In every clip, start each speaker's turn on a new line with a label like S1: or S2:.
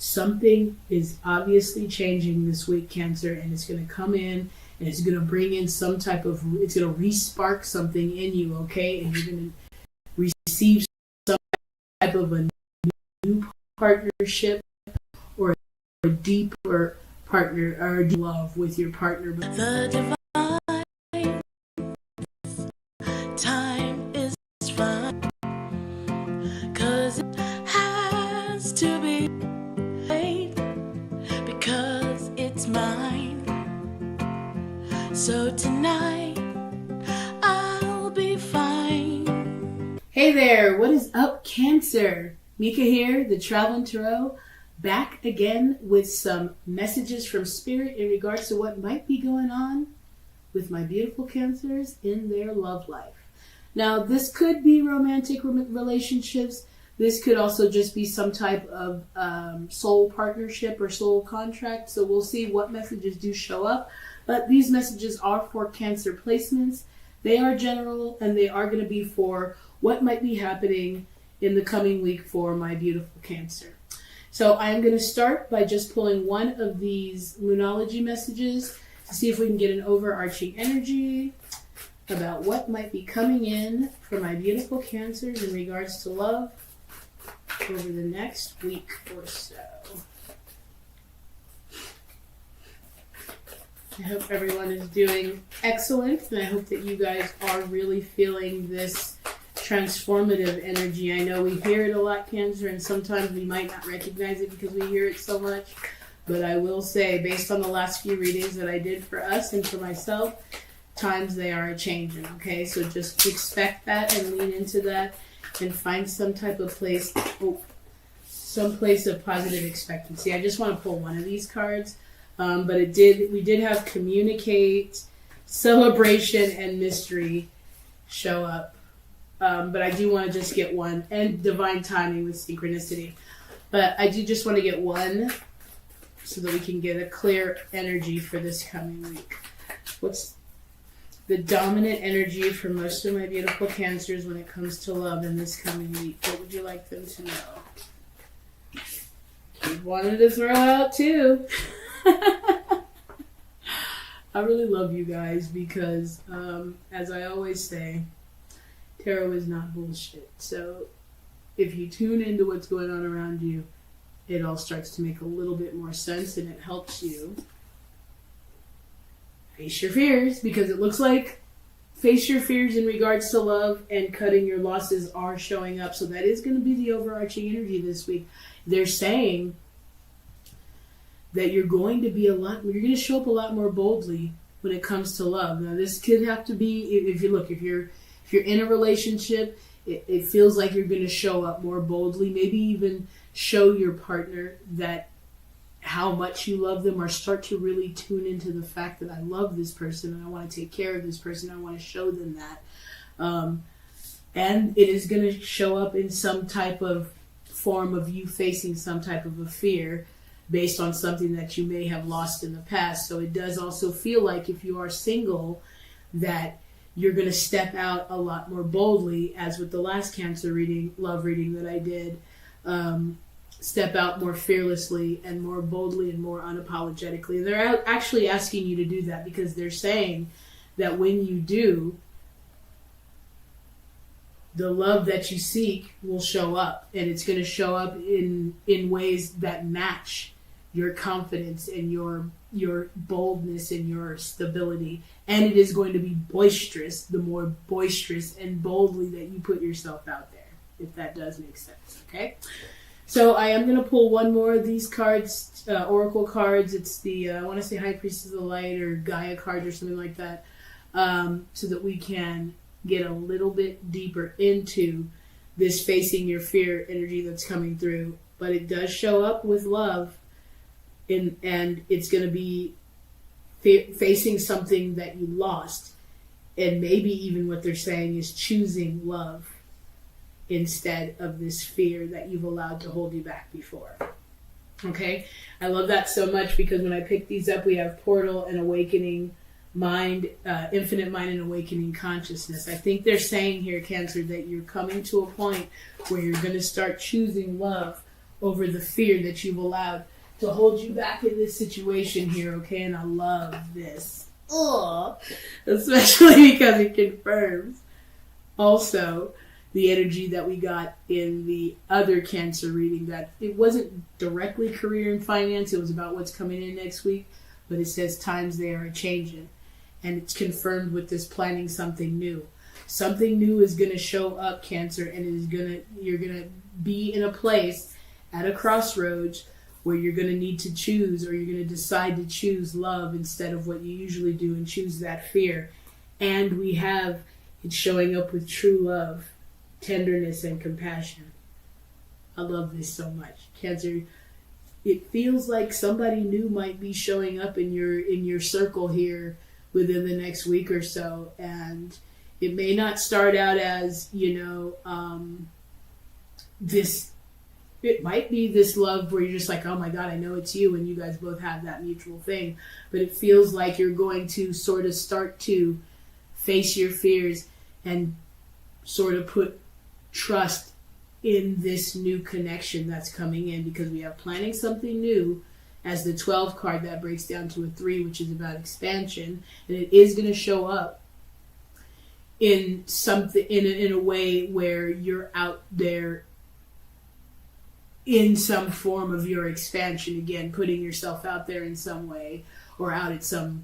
S1: something is obviously changing this week, Cancer, and it's going to come in and it's going to bring in it's going to re-spark something in you, okay? And you're going to receive some type of a new partnership or a deeper partner or deep love with your partner.
S2: The divine time is fine, 'cause it has to be made, because it's mine. So tonight I'll be fine.
S1: Hey there, what is up, Cancer? Mika here, the Traveling Tarot, back again with some messages from Spirit in regards to what might be going on with my beautiful Cancers in their love life. Now, this could be romantic relationships. This could also just be some type of soul partnership or soul contract. So we'll see what messages do show up. But these messages are for Cancer placements. They are general, and they are going to be for what might be happening in the coming week for my beautiful Cancer. So I'm going to start by just pulling one of these Moonology messages to see if we can get an overarching energy about what might be coming in for my beautiful Cancers in regards to love over the next week or so. I hope everyone is doing excellent, and I hope that you guys are really feeling this transformative energy. I know we hear it a lot, Cancer, and sometimes we might not recognize it because we hear it so much, but I will say, based on the last few readings that I did for us and for myself, times they are a-changing, okay? So just expect that and lean into that and find some type of place, some place of positive expectancy. I just want to pull one of these cards. But we did have communicate, celebration, and mystery show up. But I do want to just get one, and divine timing with synchronicity. But I do just want to get one so that we can get a clear energy for this coming week. What's the dominant energy for most of my beautiful Cancers when it comes to love in this coming week? What would you like them to know? I wanted to throw out too. I really love you guys because, as I always say, tarot is not bullshit. So if you tune into what's going on around you, it all starts to make a little bit more sense, and it helps you face your fears, because it looks like face your fears in regards to love and cutting your losses are showing up. So that is going to be the overarching energy this week. They're saying that you're going to show up a lot more boldly when it comes to love. Now, this could have to be, if you're in a relationship, it feels like you're going to show up more boldly, maybe even show your partner that how much you love them, or start to really tune into the fact that I love this person and I want to take care of this person. I want to show them that. And it is going to show up in some type of form of you facing some type of a fear based on something that you may have lost in the past. So it does also feel like, if you are single, that you're going to step out a lot more boldly, as with the last Cancer love reading that I did. Step out more fearlessly and more boldly and more unapologetically. They're actually asking you to do that, because they're saying that when you do, the love that you seek will show up, and it's going to show up in ways that match your confidence and your boldness and your stability. And it is going to be boisterous, the more boisterous and boldly that you put yourself out there, if that does make sense, okay? So I am going to pull one more of these cards, Oracle cards. It's the, I want to say High Priestess of the Light or Gaia card or something like that, so that we can get a little bit deeper into this facing your fear energy that's coming through. But it does show up with love, and it's going to be facing something that you lost, and maybe even what they're saying is choosing love instead of this fear that you've allowed to hold you back before. Okay? I love that so much, because when I pick these up, we have Portal and Awakening Mind, Infinite Mind and Awakening Consciousness. I think they're saying here, Cancer, that you're coming to a point where you're going to start choosing love over the fear that you've allowed to hold you back in this situation here, okay? And I love this. Ugh. Especially because it confirms also the energy that we got in the other Cancer reading, that it wasn't directly career and finance, it was about what's coming in next week, but it says times they are changing. And it's confirmed with this planning something new. Something new is going to show up, Cancer, and you're going to be in a place at a crossroads where you're going to need to choose, or you're going to decide to choose love instead of what you usually do and choose that fear. And we have it showing up with true love, tenderness, and compassion. I love this so much. Cancer, it feels like somebody new might be showing up in your circle here within the next week or so, and it may not start out as, this, it might be this love where you're just like, oh my God, I know it's you, and you guys both have that mutual thing, but it feels like you're going to sort of start to face your fears and sort of put trust in this new connection that's coming in, because we have planning something new as the 12 card that breaks down to a 3, which is about expansion, and it is going to show up in something in a way where you're out there in some form of your expansion, again, putting yourself out there in some way, or out at some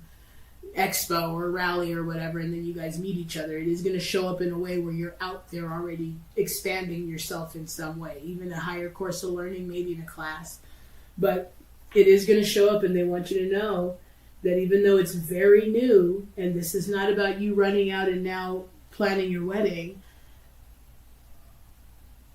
S1: expo or rally or whatever, and then you guys meet each other. It is going to show up in a way where you're out there already expanding yourself in some way, even a higher course of learning, maybe in a class, but it is going to show up, and they want you to know that even though it's very new, and this is not about you running out and now planning your wedding,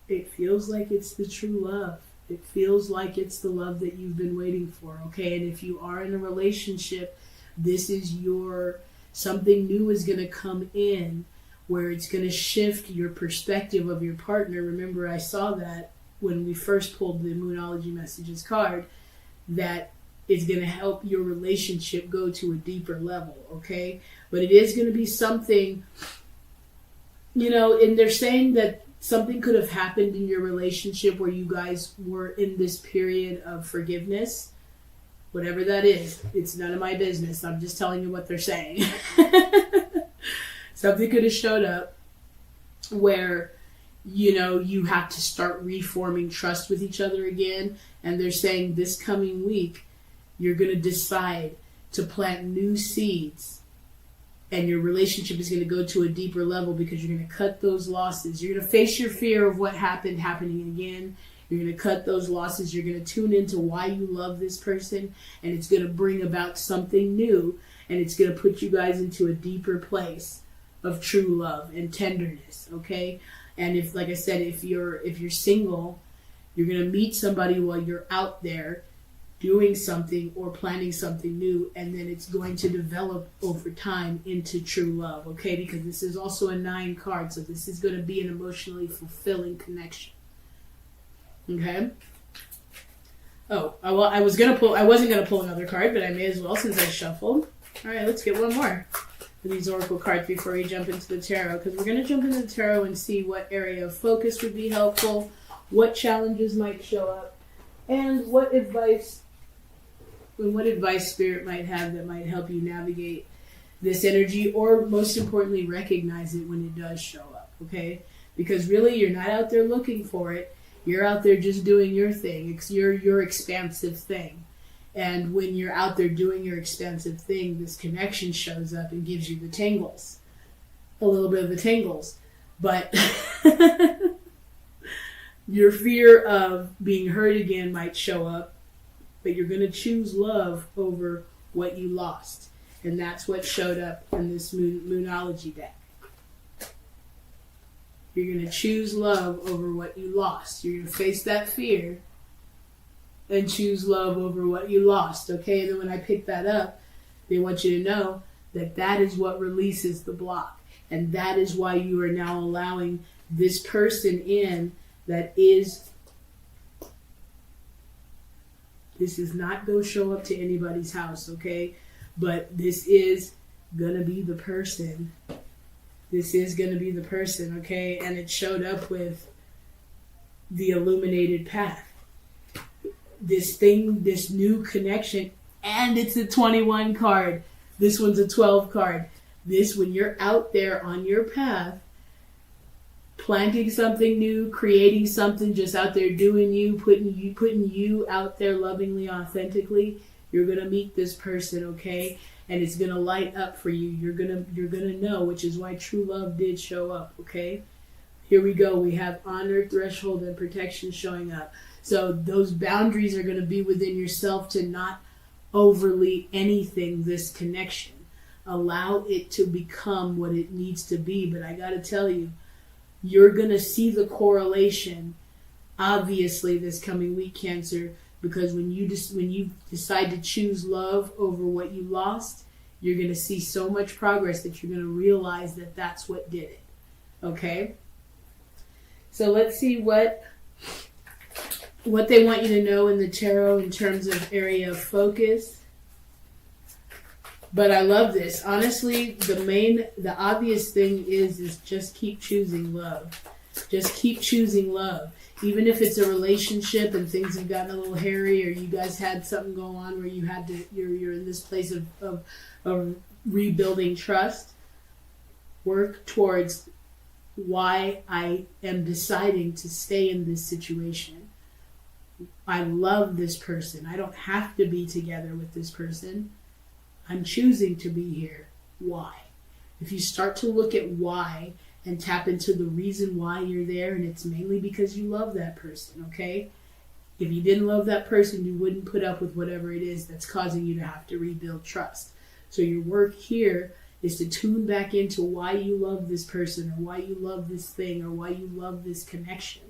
S1: it feels like it's the true love. It feels like it's the love that you've been waiting for, okay? And if you are in a relationship, this is something new is going to come in where it's going to shift your perspective of your partner. Remember, I saw that when we first pulled the Moonology Messages card, that is going to help your relationship go to a deeper level, okay? But it is going to be something, and they're saying that something could have happened in your relationship where you guys were in this period of forgiveness. Whatever that is, it's none of my business. I'm just telling you what they're saying. Something could have showed up where, you have to start reforming trust with each other again. And they're saying this coming week, you're going to decide to plant new seeds. And your relationship is going to go to a deeper level because you're going to cut those losses. You're going to face your fear of what happening again. You're going to cut those losses. You're going to tune into why you love this person. And it's going to bring about something new. And it's going to put you guys into a deeper place of true love and tenderness, okay? And if, like I said, if you're single, you're going to meet somebody while you're out there doing something or planning something new, and then it's going to develop over time into true love, okay? Because this is also a 9 card, so this is going to be an emotionally fulfilling connection, okay? Oh, I wasn't going to pull another card, but I may as well since I shuffled. All right, let's get one more for these oracle cards before we jump into the tarot, because we're going to jump into the tarot and see what area of focus would be helpful, what challenges might show up, and what advice Spirit might have that might help you navigate this energy, or most importantly, recognize it when it does show up, okay? Because really, you're not out there looking for it. You're out there just doing your thing. It's your expansive thing. And when you're out there doing your expansive thing, this connection shows up and gives you the tingles. A little bit of the tingles. But your fear of being hurt again might show up, but you're going to choose love over what you lost. And that's what showed up in this Moonology deck. You're going to choose love over what you lost. You're going to face that fear and choose love over what you lost, okay? And then when I pick that up, they want you to know that that is what releases the block. And that is why you are now allowing this person in that is... This is not going to show up to anybody's house, okay? But this is going to be the person. This is going to be the person, okay? And it showed up with the illuminated path. this thing, this new connection, and it's a 21 card. This one's a 12 card. This, when you're out there on your path, planting something new, creating something, just out there doing you, putting you out there lovingly, authentically, you're gonna meet this person, okay? And it's gonna light up for you. You're gonna know, which is why true love did show up, okay? Here we go. We have honor, threshold, and protection showing up. So those boundaries are gonna be within yourself to not overly anything this connection. Allow it to become what it needs to be. But I gotta tell you, you're gonna see the correlation, obviously, this coming week, Cancer, because when you decide to choose love over what you lost, you're gonna see so much progress that you're gonna realize that that's what did it. Okay? So let's see what they want you to know in the tarot in terms of area of focus. But I love this. Honestly, the obvious thing is just keep choosing love. Just keep choosing love. Even if it's a relationship and things have gotten a little hairy, or you guys had something go on where you're in this place of rebuilding trust, work towards why I am deciding to stay in this situation. I love this person. I don't have to be together with this person. I'm choosing to be here. Why? If you start to look at why and tap into the reason why you're there, and it's mainly because you love that person, okay? If you didn't love that person, you wouldn't put up with whatever it is that's causing you to have to rebuild trust. So your work here is to tune back into why you love this person, or why you love this thing, or why you love this connection.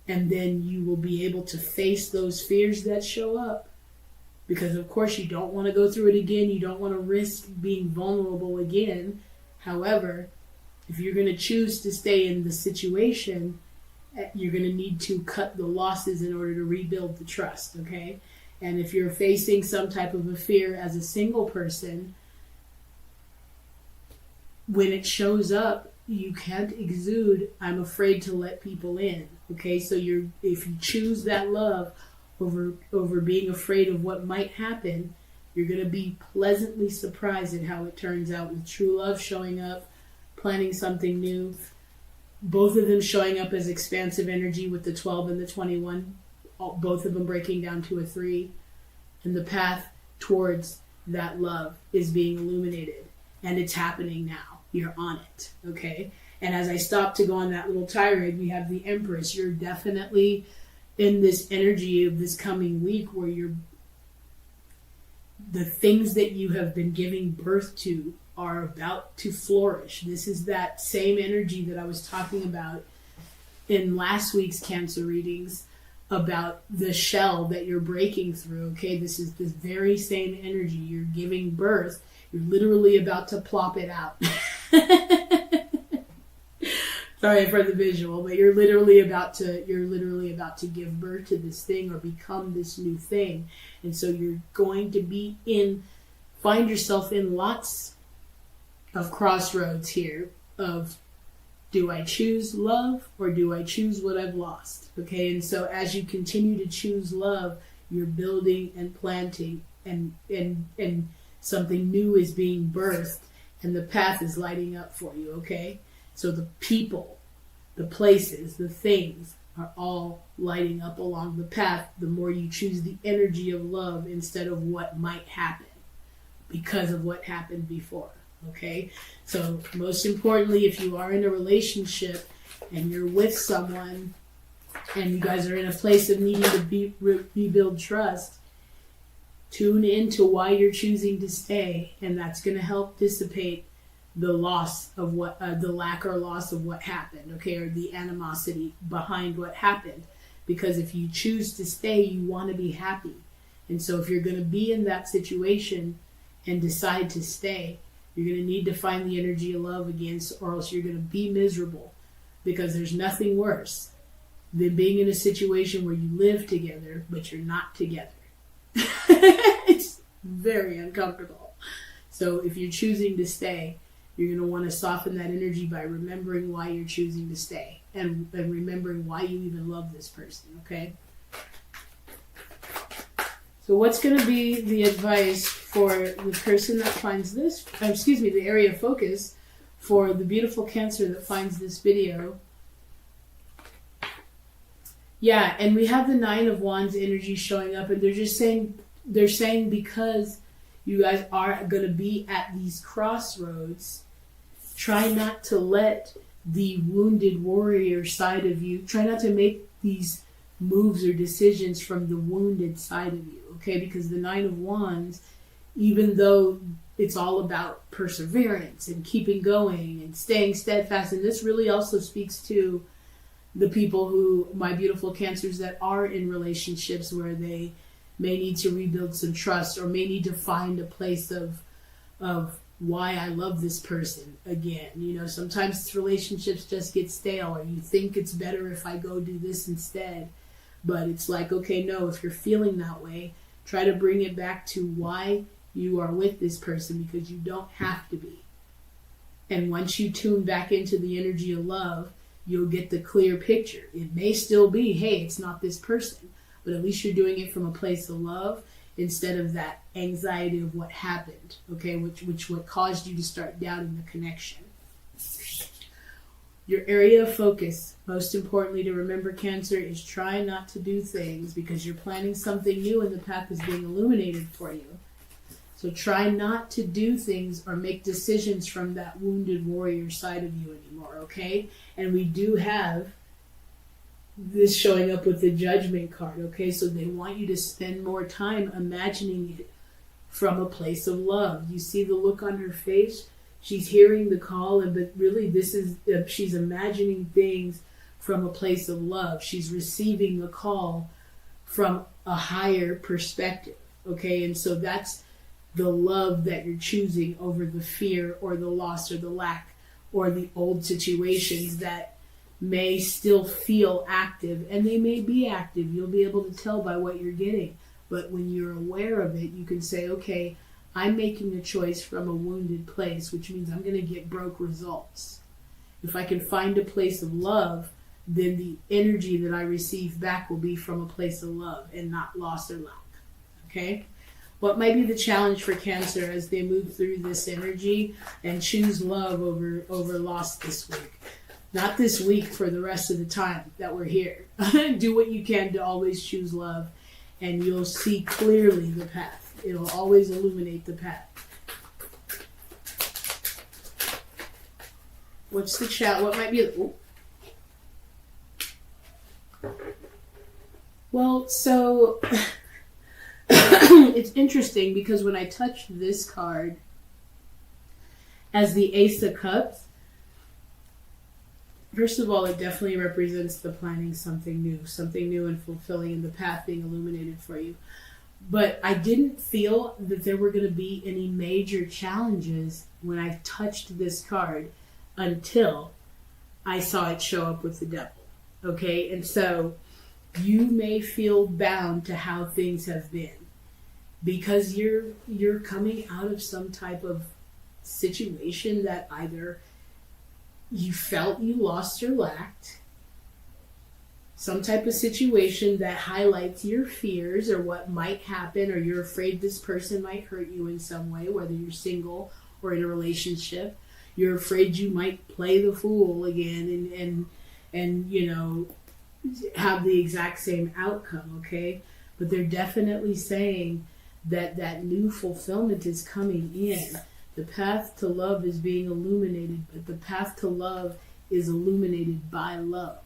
S1: And then you will be able to face those fears that show up. Because of course you don't want to go through it again. You don't want to risk being vulnerable again. However, if you're going to choose to stay in the situation, you're going to need to cut the losses in order to rebuild the trust, okay? And if you're facing some type of a fear as a single person, when it shows up, you can't exude, I'm afraid to let people in, okay? So if you choose that love over being afraid of what might happen, you're going to be pleasantly surprised at how it turns out, with true love showing up, planning something new, both of them showing up as expansive energy with the 12 and the 21, both of them breaking down to a 3, and the path towards that love is being illuminated, and it's happening now. You're on it, okay? And as I stop to go on that little tirade, we have the Empress. You're definitely in this energy of this coming week where the things that you have been giving birth to are about to flourish. This is that same energy that I was talking about in last week's Cancer readings about the shell that you're breaking through, okay? This is this very same energy. You're giving birth. You're literally about to plop it out. Sorry for the visual, but you're literally about to give birth to this thing, or become this new thing. And so you're going to find yourself in lots of crossroads here of, do I choose love or do I choose what I've lost? Okay, and so as you continue to choose love, you're building and planting, and something new is being birthed, and the path is lighting up for you, okay? So the people, the places, the things are all lighting up along the path the more you choose the energy of love instead of what might happen because of what happened before, okay? So most importantly, if you are in a relationship and you're with someone and you guys are in a place of needing to rebuild trust, tune into why you're choosing to stay, and that's going to help dissipate the loss of the lack or loss of what happened, okay, or the animosity behind what happened. Because if you choose to stay, you want to be happy. And so if you're going to be in that situation and decide to stay, you're going to need to find the energy of love again, or else you're going to be miserable. Because there's nothing worse than being in a situation where you live together, but you're not together. It's very uncomfortable. So if you're choosing to stay, you're going to want to soften that energy by remembering why you're choosing to stay, and remembering why you even love this person, okay? So what's going to be the advice for the person that finds this, the area of focus for the beautiful Cancer that finds this video? Yeah, and we have the Nine of Wands energy showing up, and they're saying because you guys are going to be at these crossroads, try not to let the wounded warrior side of you, try not to make these moves or decisions from the wounded side of you, okay? Because the Nine of Wands, even though it's all about perseverance and keeping going and staying steadfast, and this really also speaks to the people who, my beautiful Cancers, that are in relationships where they may need to rebuild some trust or may need to find a place of why I love this person again. You know, sometimes relationships just get stale, or you think it's better if I go do this instead. But it's like, okay, no, if you're feeling that way, try to bring it back to why you are with this person, because you don't have to be. And once you tune back into the energy of love, you'll get the clear picture. It may still be, hey, it's not this person, but at least you're doing it from a place of love instead of that anxiety of what happened, okay, which what caused you to start doubting the connection. Your area of focus, most importantly to remember, Cancer, is try not to do things because you're planning something new and the path is being illuminated for you. So try not to do things or make decisions from that wounded warrior side of you anymore, okay? And we do have this showing up with the Judgment card, okay? So they want you to spend more time imagining it from a place of love. You see the look on her face? She's hearing the call, but really this is, she's imagining things from a place of love. She's receiving the call from a higher perspective, okay? And so that's the love that you're choosing over the fear or the loss or the lack or the old situations that may still feel active, and they may be active. You'll be able to tell by what you're getting. But when you're aware of it, you can say, okay, I'm making a choice from a wounded place, which means I'm going to get broke results. If I can find a place of love, then the energy that I receive back will be from a place of love and not loss or lack. Okay? What might be the challenge for Cancer as they move through this energy and choose love over loss this week? Not this week, for the rest of the time that we're here. Do what you can to always choose love, and you'll see clearly the path. It'll always illuminate the path. What's the chat? What might be? Well, so it's interesting because when I touched this card as the Ace of Cups, first of all, it definitely represents the planning something new and fulfilling, and the path being illuminated for you. But I didn't feel that there were going to be any major challenges when I touched this card until I saw it show up with the Devil. Okay? And so you may feel bound to how things have been because you're coming out of some type of situation that either you felt you lost or lacked, some type of situation that highlights your fears or what might happen, or you're afraid this person might hurt you in some way, whether you're single or in a relationship. You're afraid you might play the fool again and you know, have the exact same outcome, okay? But they're definitely saying that that new fulfillment is coming in. The path to love is being illuminated, but the path to love is illuminated by love.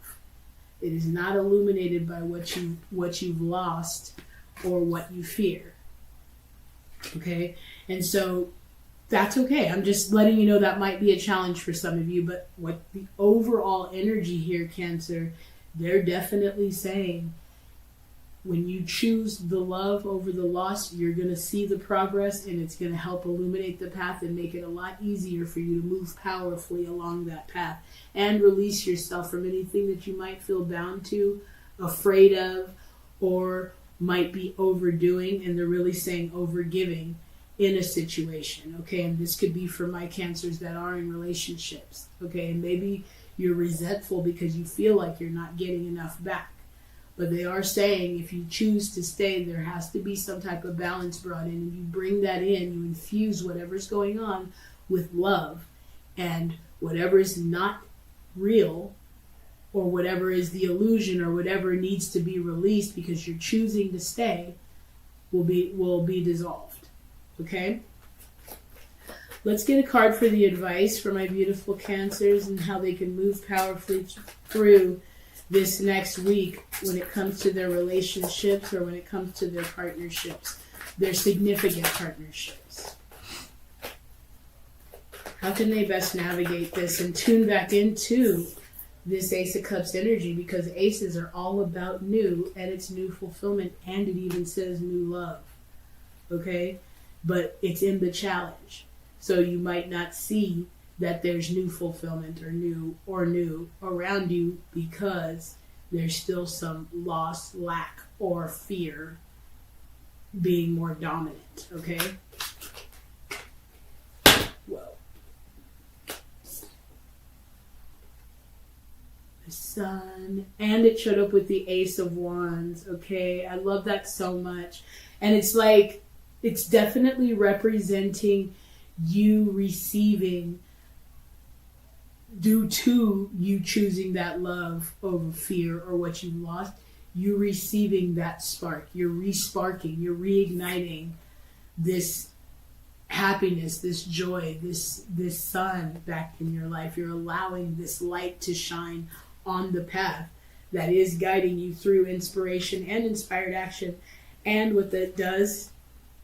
S1: It is not illuminated by what you've lost or what you fear. Okay? And so that's okay. I'm just letting you know that might be a challenge for some of you, but what the overall energy here, Cancer, they're definitely saying when you choose the love over the loss, you're going to see the progress, and it's going to help illuminate the path and make it a lot easier for you to move powerfully along that path and release yourself from anything that you might feel bound to, afraid of, or might be overdoing. And they're really saying overgiving in a situation, okay? And this could be for my Cancers that are in relationships, okay? And maybe you're resentful because you feel like you're not getting enough back. But they are saying if you choose to stay, there has to be some type of balance brought in. And you bring that in, you infuse whatever's going on with love. And whatever is not real, or whatever is the illusion, or whatever needs to be released because you're choosing to stay, will be dissolved. Okay? Let's get a card for the advice for my beautiful Cancers and how they can move powerfully through this next week when it comes to their relationships or when it comes to their partnerships, their significant partnerships. How can they best navigate this and tune back into this Ace of Cups energy? Because aces are all about new, and it's new fulfillment, and it even says new love. Okay? But it's in the challenge. So you might not see that there's new fulfillment or new around you because there's still some loss, lack, or fear being more dominant. Okay? Whoa. The Sun. And it showed up with the Ace of Wands. Okay? I love that so much. And it's like, it's definitely representing you receiving, due to you choosing that love over fear or what you lost, you receiving that spark. You're re-sparking, you're reigniting this happiness, this joy, this sun back in your life. You're allowing this light to shine on the path that is guiding you through inspiration and inspired action. And what that does,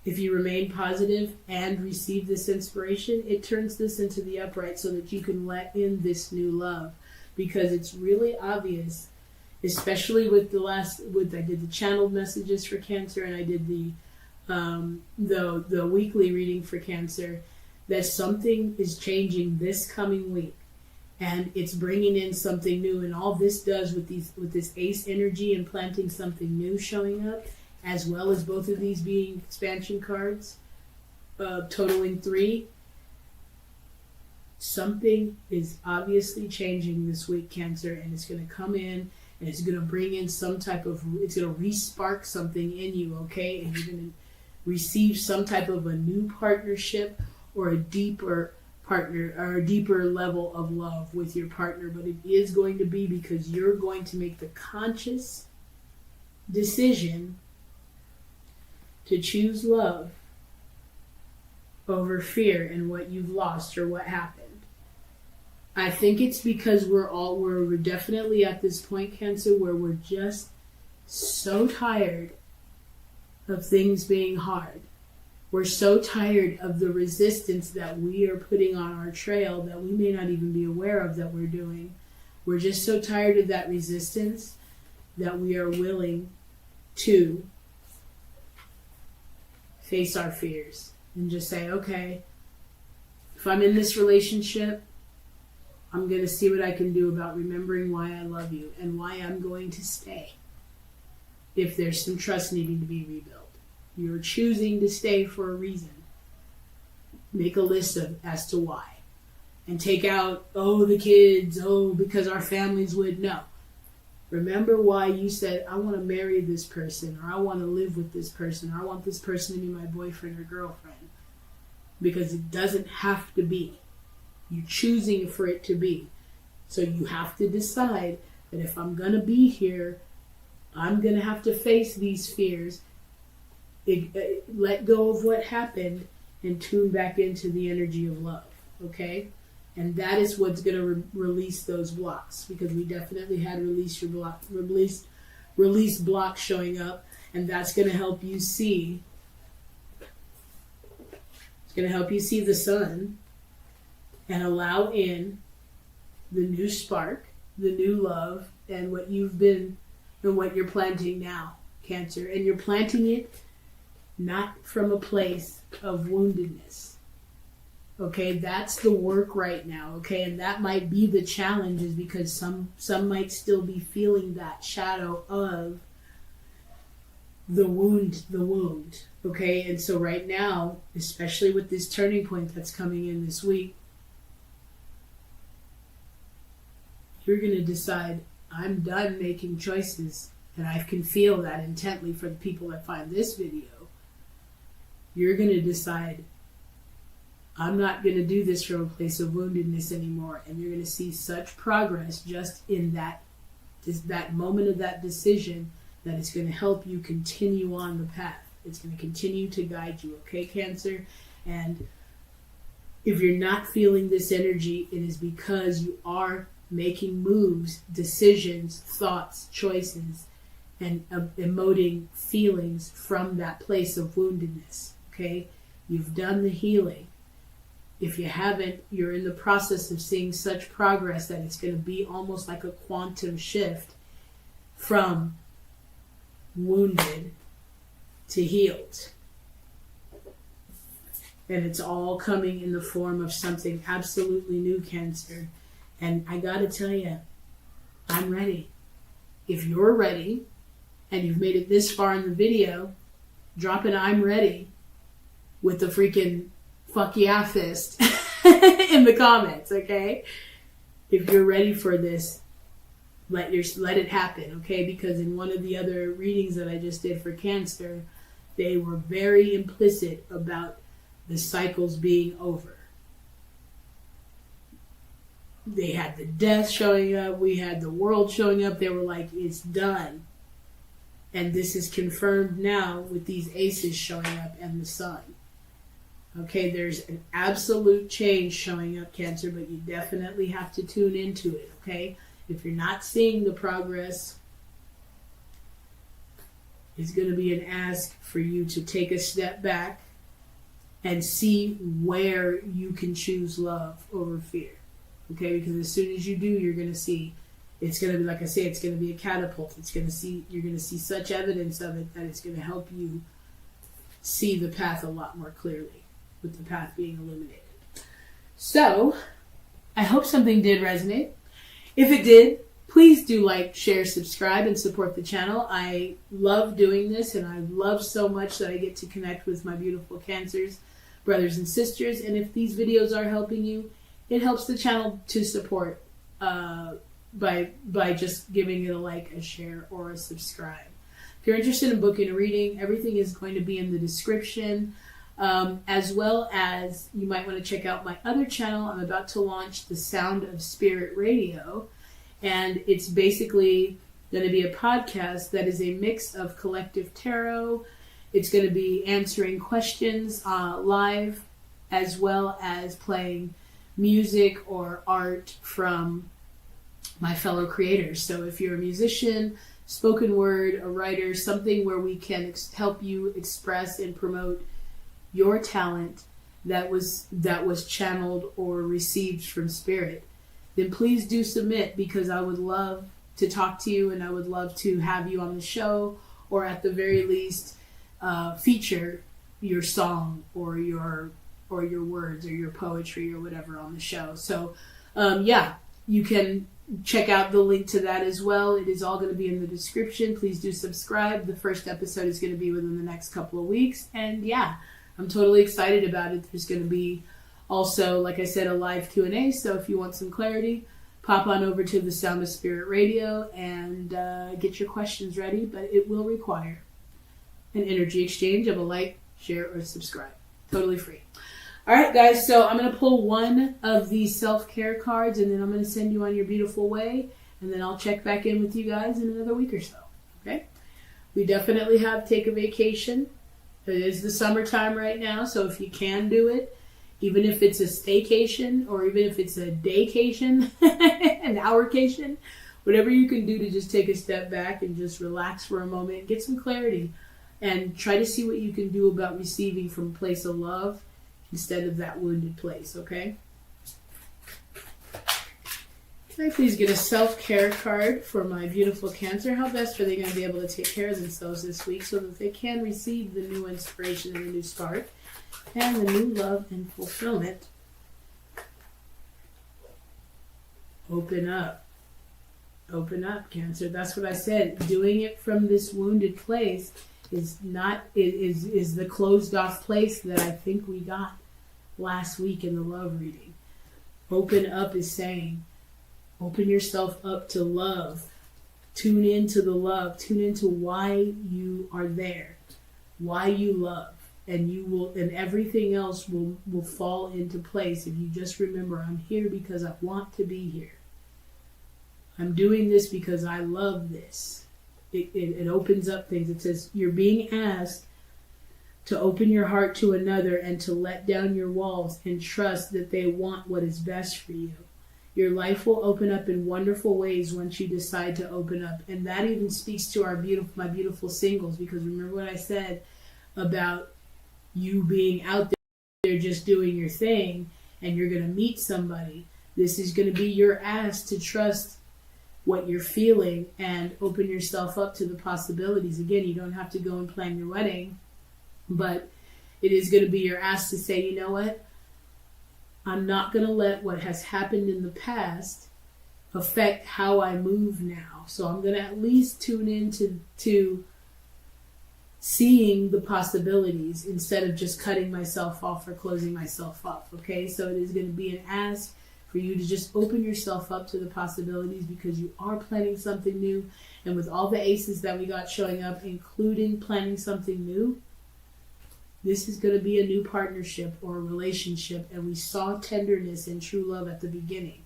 S1: if you remain positive and receive this inspiration, it turns this into the upright so that you can let in this new love. Because it's really obvious, especially with I did the channeled messages for Cancer, and I did the weekly reading for Cancer, that something is changing this coming week. And it's bringing in something new. And all this does with this ace energy and planting something new showing up, as well as both of these being expansion cards, totaling 3. Something is obviously changing this week, Cancer, and it's going to come in and it's going to bring in it's going to re-spark something in you, okay? And you're going to receive some type of a new partnership or a deeper partner or a deeper level of love with your partner. But it is going to be because you're going to make the conscious decision to choose love over fear and what you've lost or what happened. I think it's because we're definitely at this point, Cancer, where we're just so tired of things being hard. We're so tired of the resistance that we are putting on our trail that we may not even be aware of that we're doing. We're just so tired of that resistance that we are willing to face our fears and just say, okay, if I'm in this relationship, I'm going to see what I can do about remembering why I love you and why I'm going to stay. If there's some trust needing to be rebuilt, you're choosing to stay for a reason. Make a list as to why. And take out, the kids, because our families would. No. Remember why you said, I want to marry this person, or I want to live with this person, or I want this person to be my boyfriend or girlfriend. Because it doesn't have to be. You're choosing for it to be. So you have to decide that if I'm going to be here, I'm going to have to face these fears, let go of what happened, and tune back into the energy of love. Okay? And that is what's going to release those blocks, because we definitely had release blocks showing up, and that's going to help you see. It's going to help you see the sun and allow in the new spark, the new love, and what you've been and what you're planting now, Cancer. And you're planting it not from a place of woundedness. Okay, that's the work right now, okay? And that might be the challenge, is because some might still be feeling that shadow of the wound, okay? And so right now, especially with this turning point that's coming in this week, you're going to decide, I'm done making choices and I can feel that intently for the people that find this video, you're going to decide, I'm not going to do this from a place of woundedness anymore. And you're going to see such progress just in that moment of that decision, that it's going to help you continue on the path. It's going to continue to guide you, okay, Cancer? And if you're not feeling this energy, it is because you are making moves, decisions, thoughts, choices, and emoting feelings from that place of woundedness, okay? You've done the healing. If you haven't, you're in the process of seeing such progress that it's going to be almost like a quantum shift from wounded to healed. And it's all coming in the form of something absolutely new, Cancer. And I got to tell you, I'm ready. If you're ready and you've made it this far in the video, drop an I'm ready with the freaking fuck yeah fist in the comments, okay? If you're ready for this, let it happen, okay? Because in one of the other readings that I just did for Cancer, they were very implicit about the cycles being over. They had the death showing up, we had the world showing up, they were like, it's done. And this is confirmed now with these aces showing up and the sun. Okay, there's an absolute change showing up, Cancer, but you definitely have to tune into it, okay? If you're not seeing the progress, it's going to be an ask for you to take a step back and see where you can choose love over fear, okay? Because as soon as you do, you're going to see, it's going to be, like I say, it's going to be a catapult. You're going to see such evidence of it that it's going to help you see the path a lot more clearly, with the path being illuminated. So, I hope something did resonate. If it did, please do like, share, subscribe, and support the channel. I love doing this, and I love so much that I get to connect with my beautiful Cancers, brothers and sisters. And if these videos are helping you, it helps the channel to support by just giving it a like, a share, or a subscribe. If you're interested in booking a reading, everything is going to be in the description. As well as you might want to check out my other channel. I'm about to launch the Sound of Spirit Radio, and it's basically going to be a podcast that is a mix of collective tarot. It's going to be answering questions live, as well as playing music or art from my fellow creators. So if you're a musician, spoken word, a writer, something where we can help you express and promote your talent that was channeled or received from spirit, then please do submit, because I would love to talk to you, and I would love to have you on the show, or at the very least feature your song or your words or your poetry or whatever on the show. So you can check out the link to that as well. It is all going to be in the description. Please do subscribe. The first episode is going to be within the next couple of weeks, and I'm totally excited about it. There's going to be also, like I said, a live Q&A. So if you want some clarity, pop on over to the Sound of Spirit Radio and get your questions ready. But it will require an energy exchange of a like, share, or subscribe. Totally free. All right, guys. So I'm going to pull one of these self-care cards, and then I'm going to send you on your beautiful way. And then I'll check back in with you guys in another week or so. Okay? We definitely have Take a Vacation. It is the summertime right now, so if you can do it, even if it's a staycation or even if it's a daycation, an hourcation, whatever you can do to just take a step back and just relax for a moment, get some clarity, and try to see what you can do about receiving from a place of love instead of that wounded place, okay? Can I please get a self-care card for my beautiful Cancer? How best are they going to be able to take care of themselves this week so that they can receive the new inspiration and the new spark and the new love and fulfillment? Open up. Open up, Cancer. That's what I said. Doing it from this wounded place is the closed off place that I think we got last week in the love reading. Open up is saying, open yourself up to love, Tune into the love. Tune into why you are there, why you love, and you will, and everything else will fall into place if you just remember, I'm here because I want to be here. I'm doing this because I love this. It opens up things. It says you're being asked to open your heart to another and to let down your walls and trust that they want what is best for you. Your life will open up in wonderful ways once you decide to open up. And that even speaks to my beautiful singles, because remember what I said about you being out there just doing your thing, and you're going to meet somebody. This is going to be your ask to trust what you're feeling and open yourself up to the possibilities. Again, you don't have to go and plan your wedding, but it is going to be your ask to say, you know what? I'm not going to let what has happened in the past affect how I move now. So I'm going to at least tune into to seeing the possibilities instead of just cutting myself off or closing myself off. Okay, so it is going to be an ask for you to just open yourself up to the possibilities, because you are planning something new. And with all the aces that we got showing up, including planning something new, this is going to be a new partnership or a relationship. And we saw tenderness and true love at the beginning.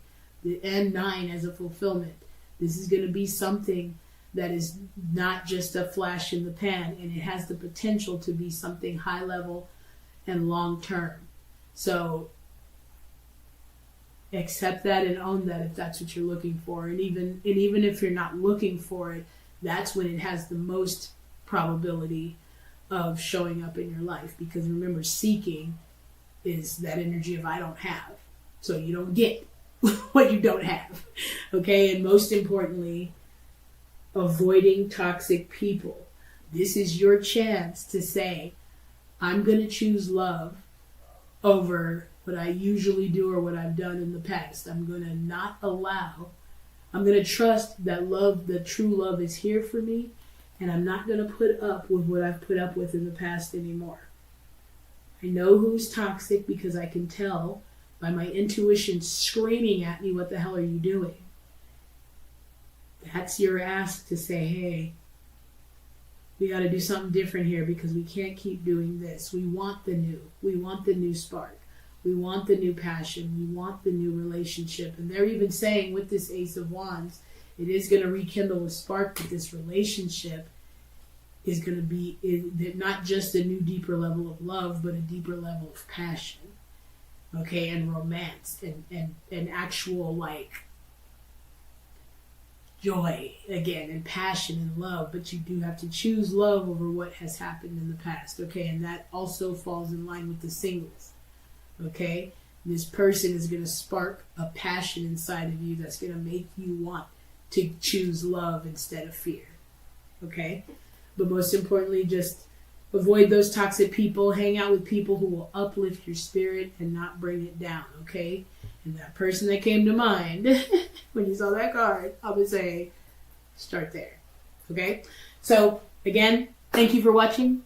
S1: And 9 as a fulfillment. This is going to be something that is not just a flash in the pan. And it has the potential to be something high level and long term. So accept that and own that if that's what you're looking for. And even if you're not looking for it, that's when it has the most probability of showing up in your life. Because remember, seeking is that energy of I don't have. So you don't get what you don't have. Okay? And most importantly, avoiding toxic people. This is your chance to say, I'm going to choose love over what I usually do or what I've done in the past. I'm going to trust that love, the true love is here for me. And I'm not going to put up with what I've put up with in the past anymore. I know who's toxic because I can tell by my intuition screaming at me, what the hell are you doing? That's your ask to say, hey, we got to do something different here because we can't keep doing this. We want the new. We want the new spark. We want the new passion. We want the new relationship. And they're even saying with this Ace of Wands, it is going to rekindle a spark, but this relationship is going to be not just a new, deeper level of love, but a deeper level of passion, okay, and romance, and actual, like, joy, again, and passion and love. But you do have to choose love over what has happened in the past, okay, and that also falls in line with the singles, okay. This person is going to spark a passion inside of you that's going to make you want to choose love instead of fear, okay? But most importantly, just avoid those toxic people. Hang out with people who will uplift your spirit and not bring it down, okay? And that person that came to mind when you saw that card, I would say start there, okay? So, again, thank you for watching.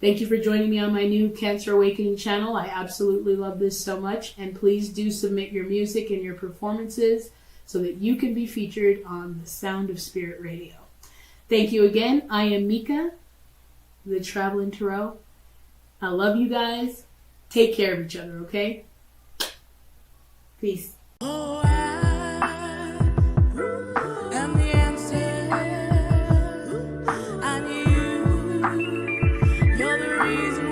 S1: Thank you for joining me on my new Cancer Awakening channel. I absolutely love this so much. And please do submit your music and your performances so that you can be featured on the Sound of Spirit Radio. Thank you again. I am Mika, the Traveling Tarot. I love you guys. Take care of each other, okay? Peace.
S2: Oh, I am the answer. I knew you're the reason.